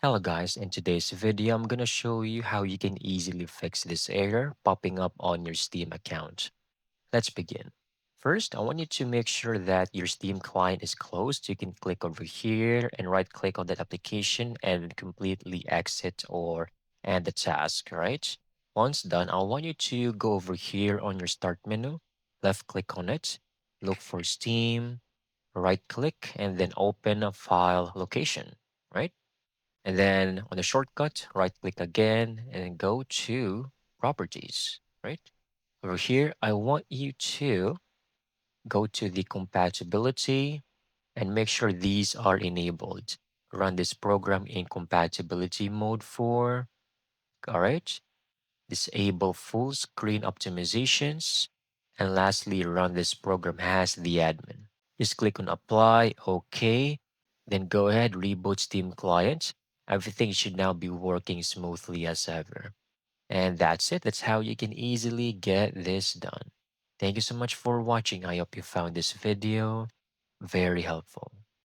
Hello guys, in today's video, I'm gonna show you how you can easily fix this error popping up on your Steam account. Let's begin. First, I want you to make sure that your Steam client is closed. You can click over here and right click on that application and completely exit or end the task, right? Once done, I want you to go over here on your start menu, left click on it, look for Steam, right click, and then open a file location, right? And then on the shortcut, right click again and then go to properties, right? Over here, I want you to go to the compatibility and make sure these are enabled. Run this program in compatibility mode for, all right? Disable full screen optimizations. And lastly, run this program as the admin. Just click on apply, okay. Then go ahead, reboot Steam client. Everything should now be working smoothly as ever. And that's it. That's how you can easily get this done. Thank you so much for watching. I hope you found this video very helpful.